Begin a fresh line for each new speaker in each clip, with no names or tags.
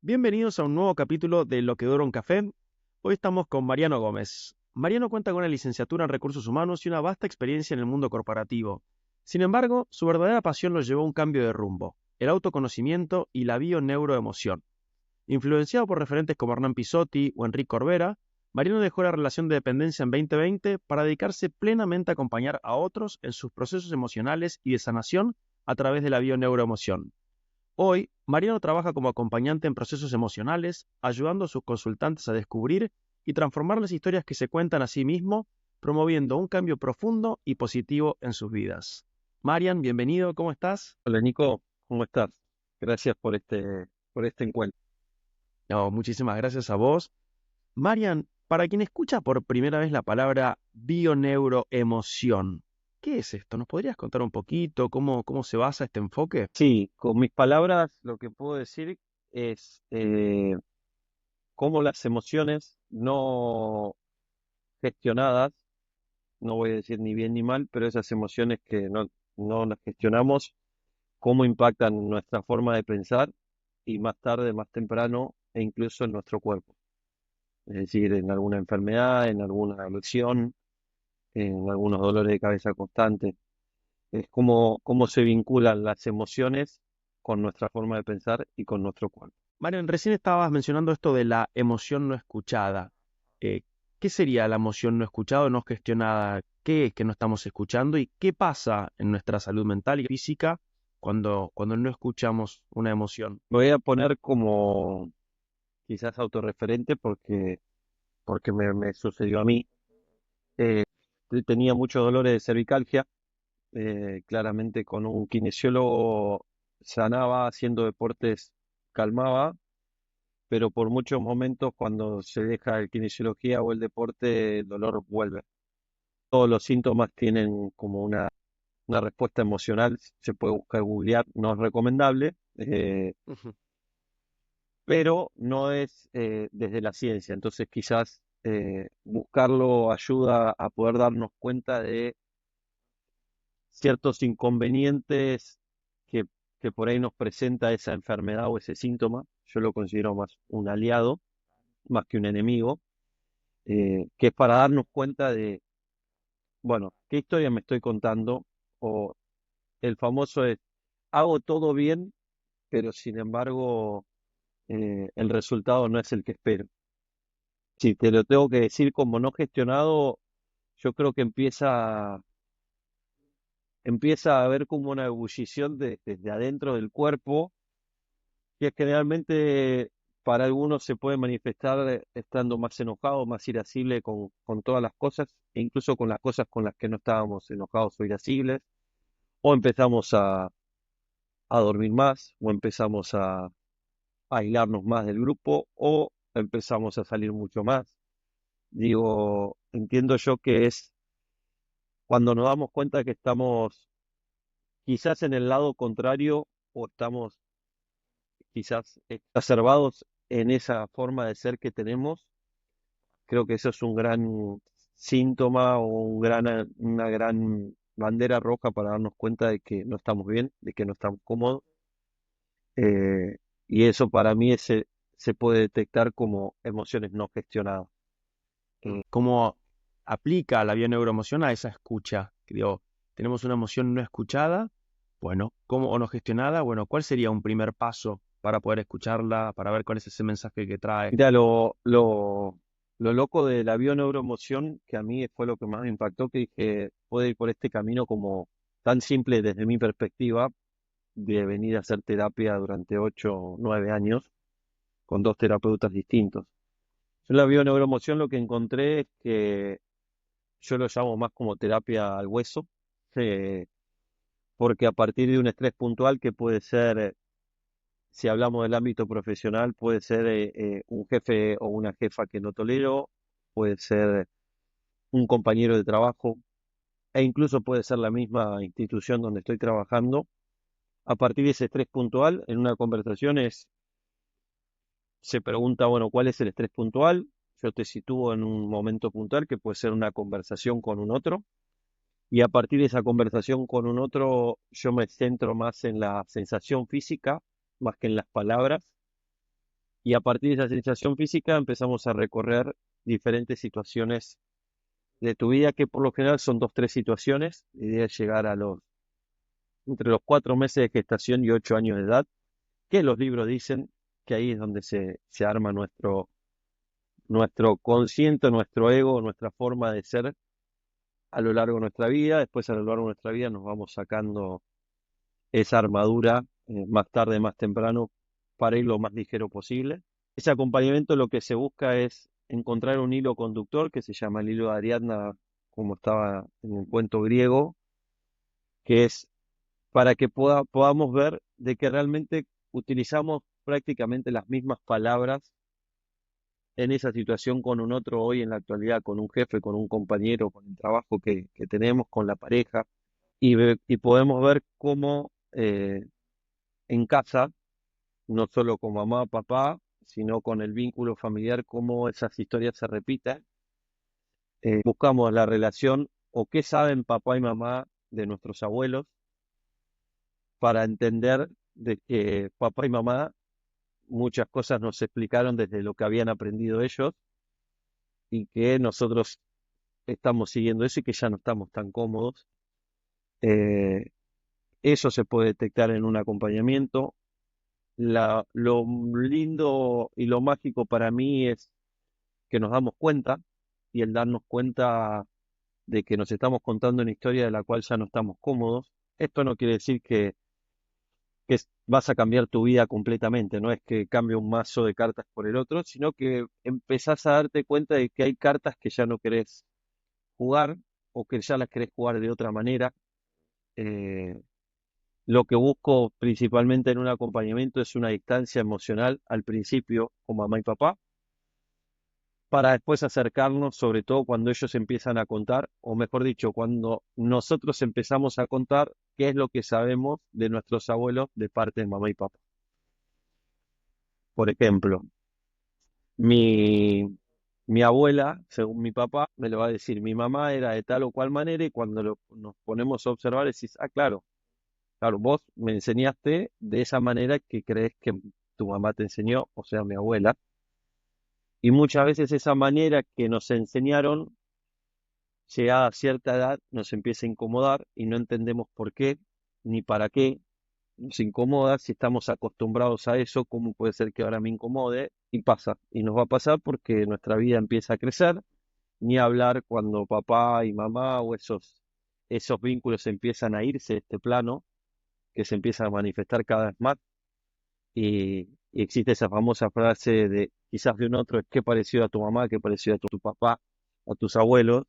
Bienvenidos a un nuevo capítulo de Lo que dura un café. Hoy estamos con Mariano Gómez. Mariano cuenta con una licenciatura en recursos humanos y una vasta experiencia en el mundo corporativo. Sin embargo, su verdadera pasión lo llevó a un cambio de rumbo, el autoconocimiento y la bio-neuroemoción. Influenciado por referentes como Hernán Pisotti o Enrique Corbera, Mariano dejó la relación de dependencia en 2020 para dedicarse plenamente a acompañar a otros en sus procesos emocionales y de sanación a través de la bio-neuroemoción. Hoy, Mariano trabaja como acompañante en procesos emocionales, ayudando a sus consultantes a descubrir y transformar las historias que se cuentan a sí mismo, promoviendo un cambio profundo y positivo en sus vidas. Marian, bienvenido, ¿cómo estás?
Hola Nico, ¿cómo estás? Gracias por este encuentro.
No, muchísimas gracias a vos. Marian, para quien escucha por primera vez la palabra bioneuroemoción, ¿qué es esto? ¿Nos podrías contar un poquito cómo se basa este enfoque?
Sí, con mis palabras lo que puedo decir es cómo las emociones no gestionadas, no voy a decir ni bien ni mal, pero esas emociones que no las gestionamos, cómo impactan nuestra forma de pensar y más tarde, más temprano, e incluso en nuestro cuerpo. Es decir, en alguna enfermedad, en alguna lesión, en algunos dolores de cabeza constantes. Es cómo se vinculan las emociones con nuestra forma de pensar y con nuestro cuerpo.
Marian, recién estabas mencionando esto de la emoción no escuchada. Eh, ¿Qué sería la emoción no escuchada o no gestionada? ¿Qué es que no estamos escuchando? ¿Y qué pasa en nuestra salud mental y física cuando no escuchamos una emoción?
Me voy a poner como quizás autorreferente porque me sucedió a mí. Tenía muchos dolores de cervicalgia, claramente con un kinesiólogo sanaba, haciendo deportes calmaba, pero por muchos momentos cuando se deja el kinesiología o el deporte, el dolor vuelve. Todos los síntomas tienen como una respuesta emocional, se puede buscar googlear, no es recomendable,
Ujú.
pero no es desde la ciencia. Entonces quizás buscarlo ayuda a poder darnos cuenta de ciertos inconvenientes que, que por ahí nos presenta esa enfermedad o ese síntoma. Yo lo considero más un aliado, más que un enemigo, que es para darnos cuenta de, bueno, ¿qué historia me estoy contando? O el famoso es, hago todo bien, pero sin embargo el resultado no es el que espero. Si te lo tengo que decir como no gestionado, yo creo que empieza a haber como una ebullición desde adentro del cuerpo, que generalmente para algunos se puede manifestar estando más enojado, más irascible con todas las cosas, e incluso con las cosas con las que no estábamos enojados o irascibles, o empezamos a dormir más, o empezamos a aislarnos más del grupo, o empezamos a salir mucho más. Digo, entiendo yo que es cuando nos damos cuenta que estamos quizás en el lado contrario o estamos quizás exacerbados en esa forma de ser que tenemos, creo que eso es un gran síntoma o una gran bandera roja para darnos cuenta de que no estamos bien, de que no estamos cómodos. Y eso para mí se puede detectar como emociones no gestionadas.
¿Cómo aplica la bioneuroemoción a esa escucha? Que digo, tenemos una emoción no escuchada, bueno, ¿cómo o no gestionada? Bueno, ¿cuál sería un primer paso para poder escucharla, para ver cuál es ese mensaje que trae?
Mira, lo loco de la bioneuroemoción, que a mí fue lo que más me impactó, que dije, puede ir por este camino como tan simple desde mi perspectiva, de venir a hacer terapia durante 8 o 9 años con dos terapeutas distintos. Yo en la bioneuroemoción lo que encontré es que yo lo llamo más como terapia al hueso, eh, porque a partir de un estrés puntual que puede ser, si hablamos del ámbito profesional, puede ser un jefe o una jefa que no tolero, puede ser un compañero de trabajo e incluso puede ser la misma institución donde estoy trabajando. A partir de ese estrés puntual, en una conversación se pregunta, bueno, ¿cuál es el estrés puntual? Yo te sitúo en un momento puntual que puede ser una conversación con un otro y a partir de esa conversación con un otro yo me centro más en la sensación física más que en las palabras Y a partir de esa sensación física empezamos a recorrer diferentes situaciones de tu vida, que por lo general son dos, tres situaciones. La idea es llegar entre los 4 meses de gestación y 8 años de edad, que los libros dicen que ahí es donde se arma nuestro consciente, nuestro ego, nuestra forma de ser a lo largo de nuestra vida. Después, a lo largo de nuestra vida, nos vamos sacando esa armadura, más tarde, más temprano, para ir lo más ligero posible. Ese acompañamiento, lo que se busca es encontrar un hilo conductor que se llama el hilo de Ariadna, como estaba en el cuento griego, que es para que podamos ver de que realmente utilizamos prácticamente las mismas palabras en esa situación con un otro hoy en la actualidad, con un jefe, con un compañero, con el trabajo que tenemos, con la pareja, y podemos ver cómo en casa, no solo con mamá o papá, sino con el vínculo familiar, cómo esas historias se repiten. Buscamos la relación o qué saben papá y mamá de nuestros abuelos para entender de que papá y mamá muchas cosas nos explicaron desde lo que habían aprendido ellos y que nosotros estamos siguiendo eso y que ya no estamos tan cómodos. Eh, Eso se puede detectar en un acompañamiento. Lo lindo y lo mágico para mí es que nos damos cuenta, y el darnos cuenta de que nos estamos contando una historia de la cual ya no estamos cómodos. Esto no quiere decir que vas a cambiar tu vida completamente, no es que cambie un mazo de cartas por el otro, sino que empezás a darte cuenta de que hay cartas que ya no querés jugar o que ya las querés jugar de otra manera. Eh, lo que busco principalmente en un acompañamiento es una distancia emocional al principio con mamá y papá, para después acercarnos, sobre todo cuando ellos empiezan a contar, o mejor dicho, cuando nosotros empezamos a contar qué es lo que sabemos de nuestros abuelos de parte de mamá y papá. Por ejemplo, mi, mi abuela, según mi papá, me lo va a decir, mi mamá era de tal o cual manera, y cuando nos ponemos a observar decís, ah, claro, claro, vos me enseñaste de esa manera que crees que tu mamá te enseñó, o sea, mi abuela, y muchas veces esa manera que nos enseñaron, llegada a cierta edad, nos empieza a incomodar y no entendemos por qué ni para qué nos incomoda. Si estamos acostumbrados a eso, ¿cómo puede ser que ahora me incomode? Y pasa, y nos va a pasar porque nuestra vida empieza a crecer, ni hablar cuando papá y mamá o esos vínculos empiezan a irse de este plano, que se empiezan a manifestar cada vez más. Y existe esa famosa frase de quizás de un otro, qué parecido a tu mamá, qué parecido a tu papá, a tus abuelos.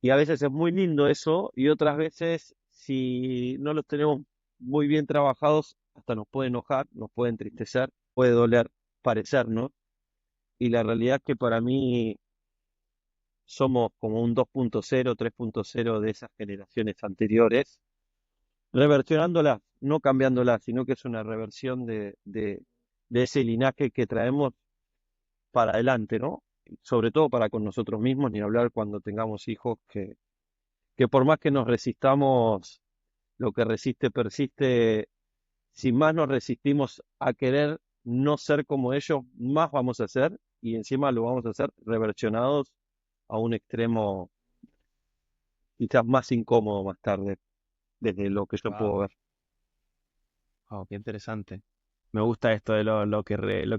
Y a veces es muy lindo eso, y otras veces, si no los tenemos muy bien trabajados, hasta nos puede enojar, nos puede entristecer, puede doler parecernos. Y la realidad es que para mí somos como un 2.0, 3.0 de esas generaciones anteriores, reversionándolas, no cambiándolas, sino que es una reversión de ese linaje que traemos para adelante, ¿no? Sobre todo para con nosotros mismos, ni hablar cuando tengamos hijos, que por más que nos resistamos, lo que resiste persiste. Si más nos resistimos a querer no ser como ellos, más vamos a ser, y encima lo vamos a hacer reversionados a un extremo quizás más incómodo más tarde, desde lo que yo puedo
Wow,
ver.
wow, qué interesante. Me gusta esto de lo que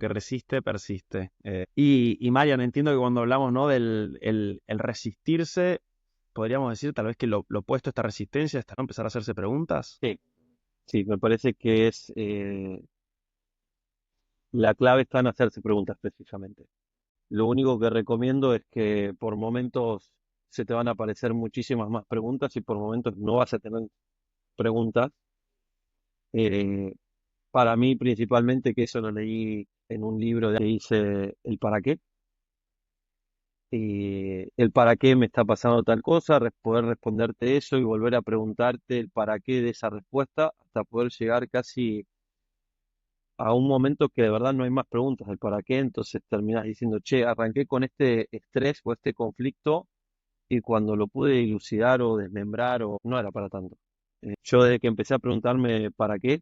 resiste, persiste. Y Marian, entiendo que cuando hablamos, ¿no? del el resistirse, podríamos decir tal vez que lo opuesto a esta resistencia está, ¿no? Empezar a hacerse preguntas.
Sí, sí, me parece que es la clave está en hacerse preguntas precisamente. Lo único que recomiendo es que por momentos se te van a aparecer muchísimas más preguntas y por momentos no vas a tener preguntas. Eh, para mí principalmente, que eso lo leí en un libro que dice el para qué, y el para qué me está pasando tal cosa, poder responderte eso y volver a preguntarte el para qué de esa respuesta hasta poder llegar casi a un momento que de verdad no hay más preguntas del para qué, entonces terminas diciendo, che, arranqué con este estrés o este conflicto y cuando lo pude dilucidar o desmembrar o no era para tanto. Yo desde que empecé a preguntarme para qué,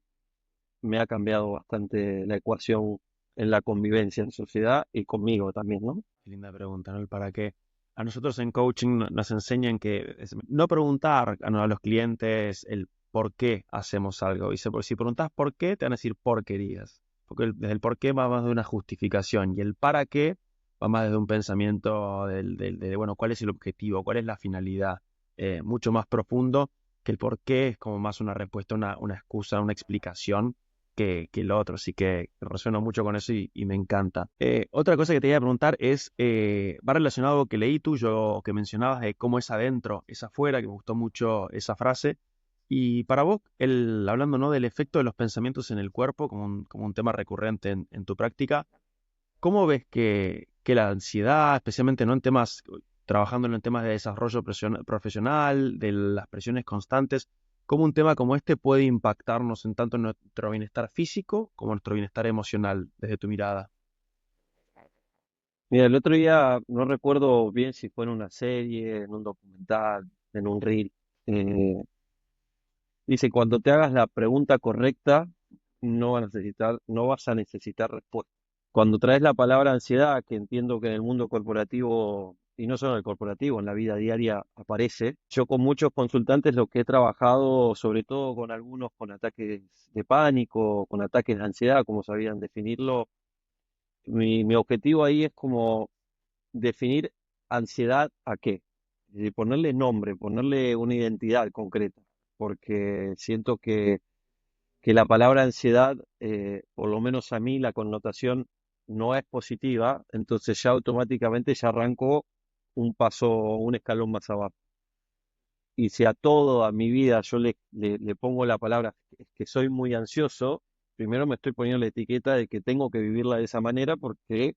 me ha cambiado bastante la ecuación en la convivencia en sociedad y conmigo también, ¿no?
Qué linda pregunta, ¿no? El para qué. A nosotros en coaching nos enseñan que no preguntar a los clientes el por qué hacemos algo. Dice, si preguntas por qué, te van a decir porquerías. Porque desde el por qué va más de una justificación y el para qué va más desde un pensamiento bueno, ¿cuál es el objetivo? ¿Cuál es la finalidad? Mucho más profundo que el por qué es como más una respuesta, una excusa, una explicación que lo otro. Así que resueno mucho con eso y me encanta. Otra cosa que te iba a preguntar es, va relacionado a algo que leí tuyo, que mencionabas de cómo es adentro, es afuera, que me gustó mucho esa frase. Y para vos, hablando, ¿no?, del efecto de los pensamientos en el cuerpo, como un tema recurrente en tu práctica, ¿cómo ves que la ansiedad, especialmente no en temas, trabajándolo en temas de desarrollo profesional, de las presiones constantes, cómo un tema como este puede impactarnos en tanto en nuestro bienestar físico como en nuestro bienestar emocional, desde tu mirada?
Mira, el otro día no recuerdo bien si fue en una serie, en un documental, en un reel. eh, Dice, cuando te hagas la pregunta correcta, no vas a necesitar respuesta. Cuando traes la palabra ansiedad, que entiendo que en el mundo corporativo, y no solo en el corporativo, en la vida diaria aparece, yo con muchos consultantes lo que he trabajado, sobre todo con algunos con ataques de pánico, con ataques de ansiedad, como sabían definirlo, mi objetivo ahí es como definir ansiedad a qué. Y ponerle nombre, ponerle una identidad concreta, porque siento que la palabra ansiedad, por lo menos a mí, la connotación no es positiva, entonces ya automáticamente ya arranco un paso, un escalón más abajo. Y si a todo, a mi vida, yo le pongo la palabra que soy muy ansioso, primero me estoy poniendo la etiqueta de que tengo que vivirla de esa manera, porque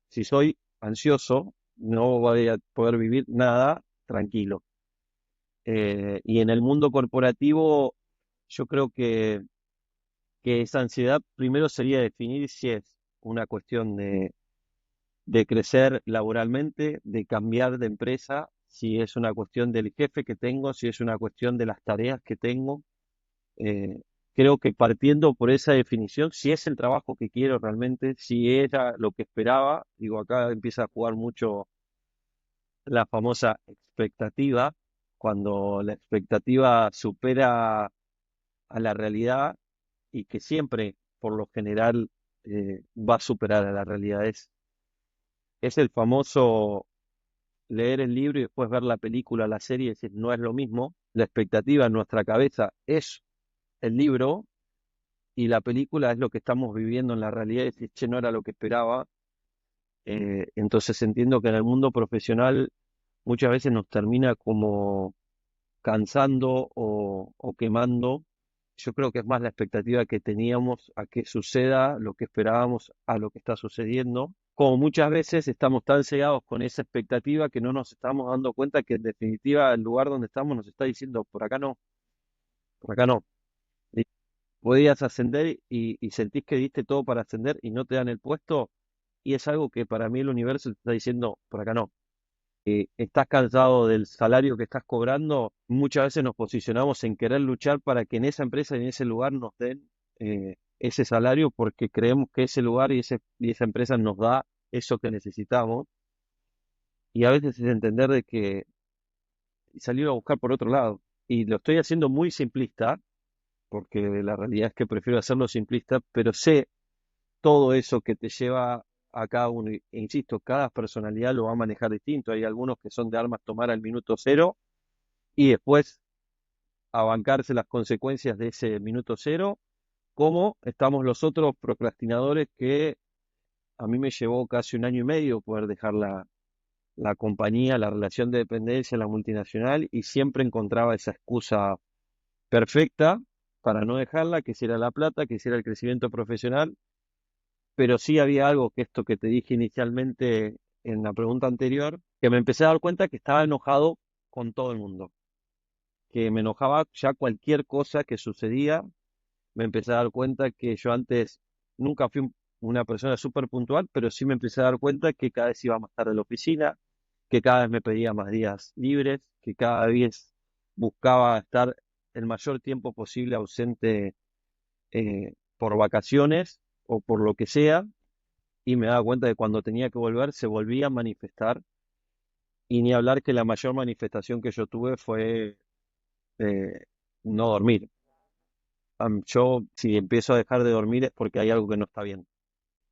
si soy ansioso, no voy a poder vivir nada tranquilo. Y en el mundo corporativo, yo creo que esa ansiedad primero sería definir si es una cuestión de crecer laboralmente, de cambiar de empresa, si es una cuestión del jefe que tengo, si es una cuestión de las tareas que tengo. Eh, Creo que partiendo por esa definición, si es el trabajo que quiero realmente, si era lo que esperaba, digo, acá empieza a jugar mucho la famosa expectativa, cuando la expectativa supera a la realidad y que siempre, por lo general, va a superar a la realidad. Es el famoso leer el libro y después ver la película, la serie, y decir, no es lo mismo. La expectativa en nuestra cabeza es el libro y la película es lo que estamos viviendo en la realidad y decir, che, no era lo que esperaba. Entonces entiendo que en el mundo profesional muchas veces nos termina como cansando o quemando. Yo creo que es más la expectativa que teníamos a que suceda lo que esperábamos a lo que está sucediendo. Como muchas veces estamos tan cegados con esa expectativa que no nos estamos dando cuenta que en definitiva el lugar donde estamos nos está diciendo por acá no, por acá no. Y podías ascender y sentís que diste todo para ascender y no te dan el puesto y es algo que para mí el universo te está diciendo por acá no. Estás cansado del salario que estás cobrando, muchas veces nos posicionamos en querer luchar para que en esa empresa y en ese lugar nos den ese salario porque creemos que ese lugar y esa empresa nos da eso que necesitamos. Y a veces es entender de que salir a buscar por otro lado. Y lo estoy haciendo muy simplista, porque la realidad es que prefiero hacerlo simplista, pero sé todo eso que te lleva a cada uno. E insisto, cada personalidad lo va a manejar distinto. Hay algunos que son de armas tomar al minuto cero y después a bancarse las consecuencias de ese minuto cero, como estamos los otros procrastinadores que a mí me llevó casi un año y medio poder dejar la compañía, la relación de dependencia, la multinacional, y siempre encontraba esa excusa perfecta para no dejarla, que si era la plata, que si era el crecimiento profesional, pero sí había algo que esto que te dije inicialmente en la pregunta anterior, que me empecé a dar cuenta que estaba enojado con todo el mundo, que me enojaba ya cualquier cosa que sucedía. Me empecé a dar cuenta que yo antes nunca fui una persona súper puntual, pero sí me empecé a dar cuenta que cada vez iba más tarde a la oficina, que cada vez me pedía más días libres, que cada vez buscaba estar el mayor tiempo posible ausente por vacaciones o por lo que sea, y me daba cuenta de cuando tenía que volver, se volvía a manifestar, y ni hablar que la mayor manifestación que yo tuve fue eh, no dormir. Yo si empiezo a dejar de dormir es porque hay algo que no está bien.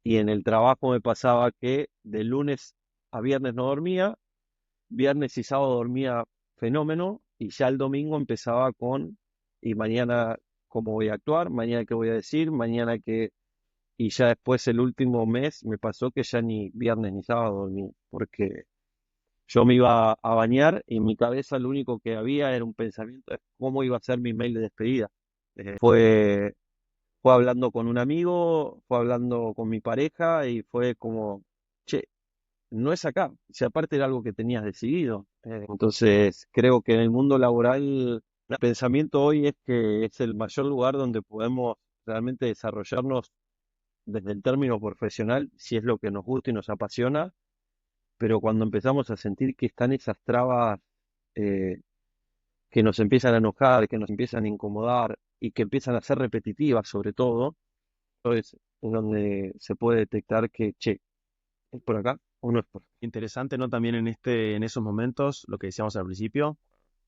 Y en el trabajo me pasaba que de lunes a viernes no dormía, viernes y sábado dormía fenómeno, y ya el domingo empezaba con, y mañana cómo voy a actuar, mañana qué voy a decir, mañana qué, y ya después el último mes me pasó que ya ni viernes ni sábado dormí, porque yo me iba a bañar y en mi cabeza lo único que había era un pensamiento de cómo iba a ser mi mail de despedida. Fue hablando con un amigo, fue hablando con mi pareja y fue como, che, no es acá, si aparte era algo que tenías decidido. Entonces, creo que en el mundo laboral, el pensamiento hoy es que es el mayor lugar donde podemos realmente desarrollarnos desde el término profesional, si es lo que nos gusta y nos apasiona, pero cuando empezamos a sentir que están esas trabas eh, que nos empiezan a enojar, que nos empiezan a incomodar y que empiezan a ser repetitivas sobre todo, entonces es donde se puede detectar que, che, ¿es por acá o no es por acá?
Interesante, ¿no? También en esos momentos, lo que decíamos al principio,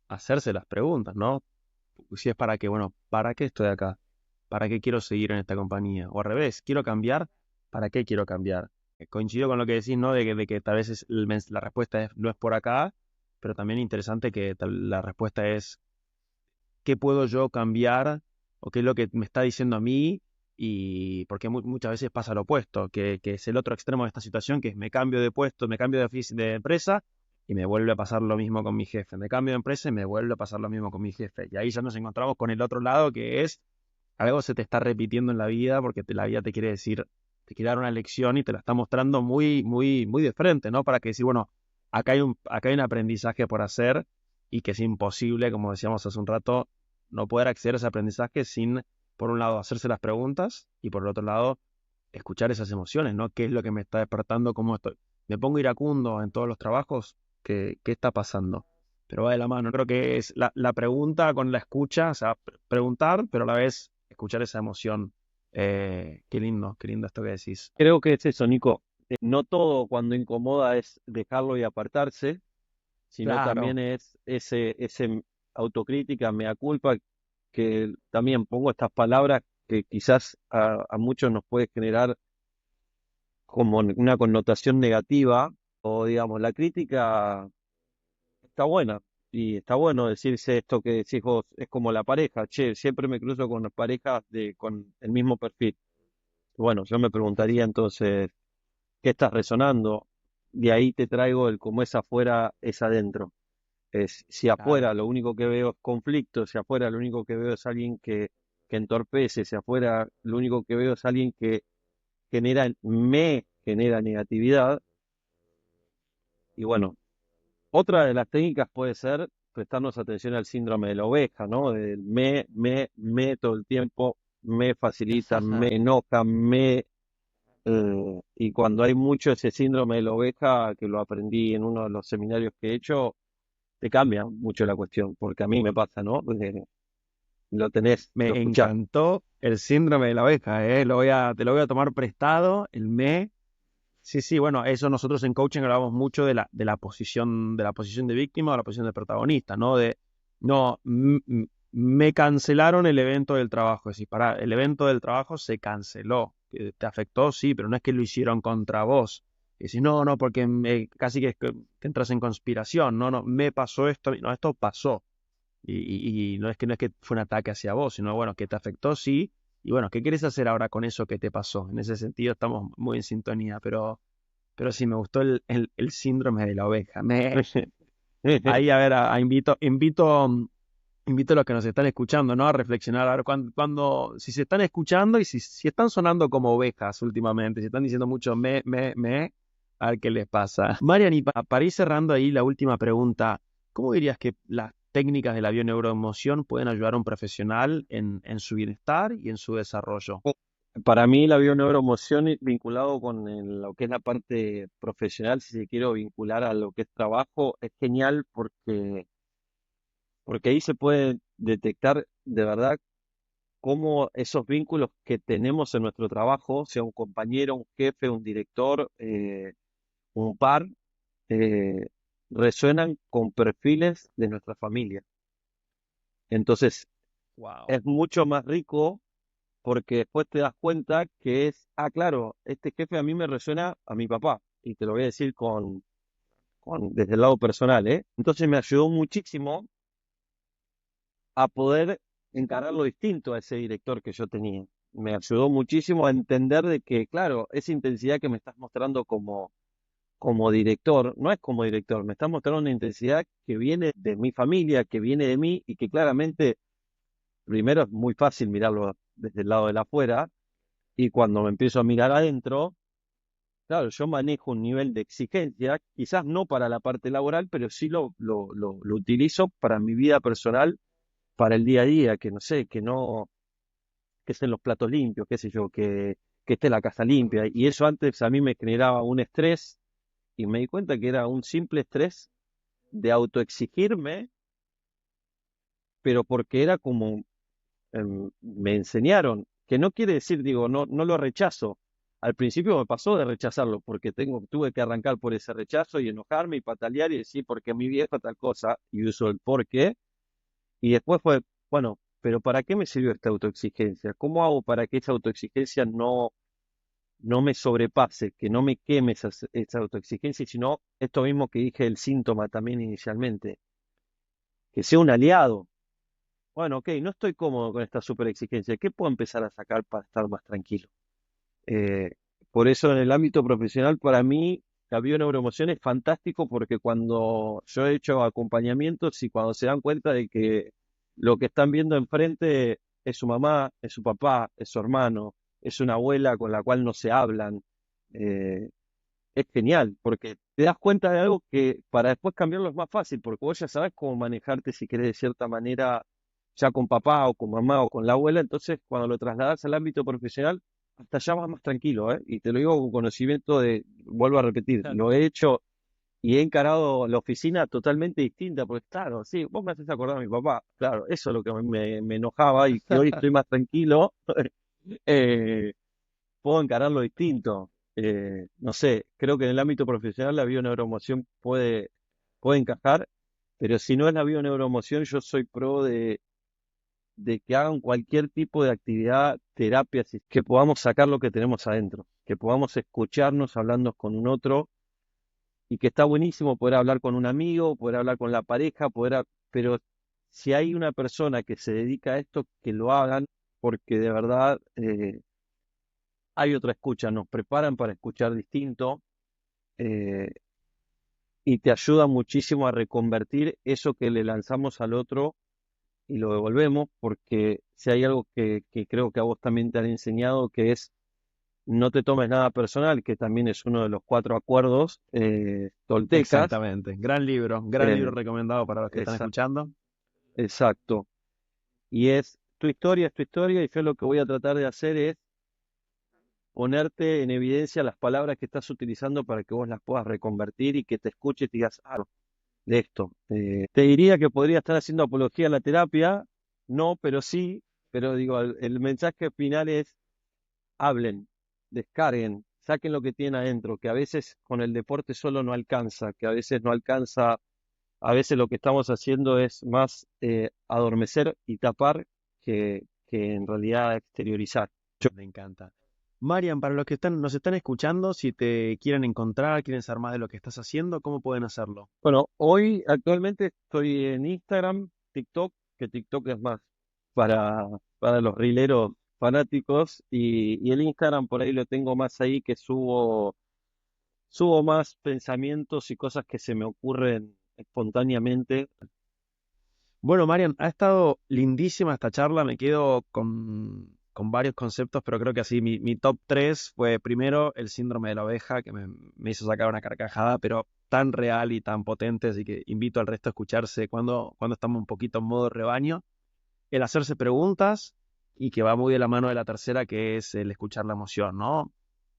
hacerse las preguntas, ¿no? Si es para qué, bueno, ¿para qué estoy acá? ¿Para qué quiero seguir en esta compañía? O al revés, ¿quiero cambiar? ¿Para qué quiero cambiar? Coincido con lo que decís, ¿no? De que tal vez la respuesta no es por acá, pero también interesante que la respuesta es ¿qué puedo yo cambiar? ¿O qué es lo que me está diciendo a mí? Y porque muchas veces pasa lo opuesto, que es el otro extremo de esta situación, que es me cambio de puesto, me cambio de empresa y me vuelve a pasar lo mismo con mi jefe. Me cambio de empresa y me vuelve a pasar lo mismo con mi jefe. Y ahí ya nos encontramos con el otro lado, que es algo se te está repitiendo en la vida porque la vida te quiere decir, te quiere dar una lección y te la está mostrando muy, muy, muy de frente, ¿no? Para que decir, bueno, acá hay un aprendizaje por hacer y que es imposible, como decíamos hace un rato, no poder acceder a ese aprendizaje sin, por un lado, hacerse las preguntas y por el otro lado, escuchar esas emociones, ¿no? ¿Qué es lo que me está despertando? ¿Cómo estoy? ¿Me pongo iracundo en todos los trabajos? ¿Qué está pasando? Pero va de la mano. Creo que es la pregunta con la escucha, o sea, preguntar, pero a la vez escuchar esa emoción. Qué lindo esto que decís.
Creo que es eso, Nico. No todo cuando incomoda es dejarlo y apartarse, sino
Claro,
también es ese autocrítica, mea culpa, que también pongo estas palabras que quizás a muchos nos puede generar como una connotación negativa, o digamos, la crítica está buena, y está bueno decirse esto que decís vos, es como la pareja, che, siempre me cruzo con parejas con el mismo perfil. Bueno, yo me preguntaría entonces, ¿qué estás resonando? De ahí te traigo el cómo es afuera, es adentro. Es, si
claro.
afuera lo único que veo es conflicto, si afuera lo único que veo es alguien que entorpece, si afuera lo único que veo es alguien que me genera negatividad, y bueno, otra de las técnicas puede ser prestarnos atención al síndrome de la oveja, ¿no? Del me todo el tiempo, me facilita, me enoja, y cuando hay mucho ese síndrome de la oveja, que lo aprendí en uno de los seminarios que he hecho, te cambia mucho la cuestión, porque a mí me pasa, ¿no? Lo tenés, lo
Me
escuchás.
encantó el síndrome de la oveja, ¿eh? Te lo voy a tomar prestado, el me. Sí, sí, bueno, eso nosotros en coaching hablamos mucho de la posición de víctima o la posición de protagonista, ¿no? No, me cancelaron el evento del trabajo. Es decir, pará, el evento del trabajo se canceló. ¿Te afectó? Sí, pero no es que lo hicieron contra vos. Y decís, no, no, porque casi que entras en conspiración. No, no, me pasó esto. No, esto pasó. Y no es que fue un ataque hacia vos, sino, bueno, que te afectó, sí. Y bueno, ¿qué quieres hacer ahora con eso que te pasó? En ese sentido estamos muy en sintonía, pero sí, me gustó el síndrome de la oveja. Ahí, a ver, invito a los que nos están escuchando, ¿no? A reflexionar, a ver si se están escuchando y si están sonando como ovejas últimamente, si están diciendo mucho a ver qué les pasa. Marian, y para ir cerrando ahí la última pregunta, ¿cómo dirías que las técnicas de la bioneuroemoción pueden ayudar a un profesional en su bienestar y en su desarrollo?
Para mí la bioneuroemoción vinculado con lo que es la parte profesional, si se quiere vincular a lo que es trabajo, es genial porque ahí se puede detectar de verdad cómo esos vínculos que tenemos en nuestro trabajo, sea un compañero, un jefe, un director, un par, eh, resuenan con perfiles de nuestra familia. Entonces,
Wow.
es mucho más rico porque después te das cuenta que es, claro, este jefe a mí me resuena a mi papá, y te lo voy a decir desde el lado personal, ¿eh? Entonces me ayudó muchísimo a poder encararlo distinto a ese director que yo tenía. Me ayudó muchísimo a entender de que, claro, esa intensidad que me estás mostrando como director, no es como director, me estás mostrando una intensidad que viene de mi familia, que viene de mí y que claramente, primero es muy fácil mirarlo desde el lado de la afuera, y cuando me empiezo a mirar adentro, claro, yo manejo un nivel de exigencia, quizás no para la parte laboral, pero sí lo utilizo para mi vida personal, para el día a día, que no sé, que no, que estén los platos limpios, qué sé yo, que esté la casa limpia. Y eso antes a mí me generaba un estrés, y me di cuenta que era un simple estrés de autoexigirme, pero porque era como me enseñaron, que no quiere decir, digo, no lo rechazo. Al principio me pasó de rechazarlo, porque tuve que arrancar por ese rechazo y enojarme y patalear y decir, porque mi vieja tal cosa, y uso el por qué. Y después fue, bueno, pero ¿para qué me sirvió esta autoexigencia? ¿Cómo hago para que esa autoexigencia no me sobrepase, que no me queme esa autoexigencia, sino esto mismo que dije, el síntoma también inicialmente, que sea un aliado? Bueno, ok, no estoy cómodo con esta super exigencia. ¿Qué puedo empezar a sacar para estar más tranquilo? Eh, por eso en el ámbito profesional, para mí, la bioneuroemoción es fantástico, porque cuando yo he hecho acompañamientos y cuando se dan cuenta de que lo que están viendo enfrente es su mamá, es su papá, es su hermano, es una abuela con la cual no se hablan, eh, es genial, porque te das cuenta de algo que para después cambiarlo es más fácil, porque vos ya sabes cómo manejarte, si querés, de cierta manera, ya con papá o con mamá o con la abuela. Entonces cuando lo trasladas al ámbito profesional, hasta ya vas más tranquilo, ¿eh? Y te lo digo con conocimiento de, vuelvo a repetir,
Claro.
lo he hecho y he encarado la oficina totalmente distinta, porque claro, sí, vos me haces acordar a mi papá, claro, eso es lo que me enojaba, y que hoy estoy más tranquilo. eh, Puedo encararlo distinto. No sé, creo que en el ámbito profesional la bioneuroemoción puede encajar, pero si no es la bioneuroemoción, yo soy pro de que hagan cualquier tipo de actividad, terapia, que podamos sacar lo que tenemos adentro, que podamos escucharnos hablando con un otro, y que está buenísimo poder hablar con un amigo, poder hablar con la pareja, pero si hay una persona que se dedica a esto, que lo hagan, porque de verdad hay otra escucha, nos preparan para escuchar distinto, eh, y te ayuda muchísimo a reconvertir eso que le lanzamos al otro y lo devolvemos, porque si hay algo que creo que a vos también te han enseñado, que es no te tomes nada personal, que también es uno de los 4 acuerdos toltecas.
Exactamente. Gran libro
eh,
recomendado para los que están
esa-
escuchando.
exacto. Y es tu historia, y yo lo que voy a tratar de hacer es ponerte en evidencia las palabras que estás utilizando para que vos las puedas reconvertir y que te escuches y digas, de esto. Te diría que podría estar haciendo apología a la terapia, no, pero sí, pero digo, el mensaje final es: hablen, descarguen, saquen lo que tienen adentro, que a veces con el deporte solo no alcanza, que a veces no alcanza, a veces lo que estamos haciendo es más adormecer y tapar que en realidad exteriorizar.
Me encanta. Marian, para los que nos están escuchando, si te quieren encontrar, quieren saber más de lo que estás haciendo, ¿cómo pueden hacerlo?
Bueno, hoy actualmente estoy en Instagram, TikTok, que TikTok es más para los rileros fanáticos, y el Instagram por ahí lo tengo más ahí, que subo más pensamientos y cosas que se me ocurren espontáneamente.
Bueno, Marian, ha estado lindísima esta charla. Me quedo con varios conceptos, pero creo que así mi top 3 fue primero el síndrome de la oveja, que me hizo sacar una carcajada, pero tan real y tan potente, así que invito al resto a escucharse cuando estamos un poquito en modo rebaño. El hacerse preguntas, y que va muy de la mano de la tercera, que es el escuchar la emoción, ¿no?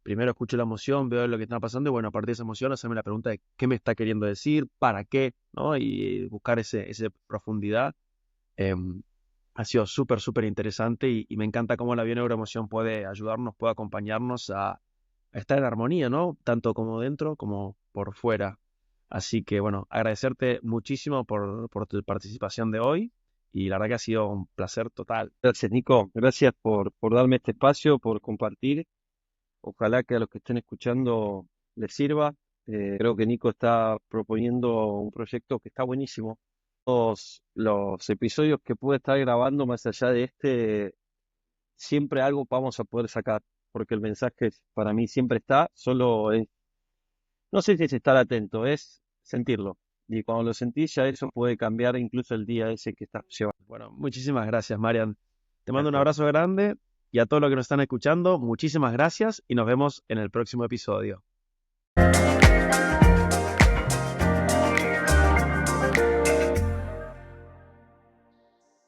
Primero escucho la emoción, veo lo que está pasando y bueno, a partir de esa emoción hacerme la pregunta de qué me está queriendo decir, para qué, ¿no? Y buscar ese profundidad. Em, Ha sido súper, súper interesante y me encanta cómo la bioneuroemoción puede ayudarnos, puede acompañarnos a estar en armonía, ¿no? Tanto como dentro como por fuera. Así que bueno, agradecerte muchísimo por tu participación de hoy y la verdad que ha sido un placer total.
Gracias, Nico. Gracias por darme este espacio, por compartir. Ojalá que a los que estén escuchando les sirva. Creo que Nico está proponiendo un proyecto que está buenísimo. Los episodios que pude estar grabando más allá de este, siempre algo vamos a poder sacar, porque el mensaje para mí siempre está, solo es, no sé si es estar atento, es sentirlo. Y cuando lo sentís ya eso puede cambiar incluso el día ese que estás llevando.
Bueno, muchísimas gracias, Marian. Te mando un
Gracias.
abrazo grande y a todos los que nos están escuchando, muchísimas gracias y nos vemos en el próximo episodio.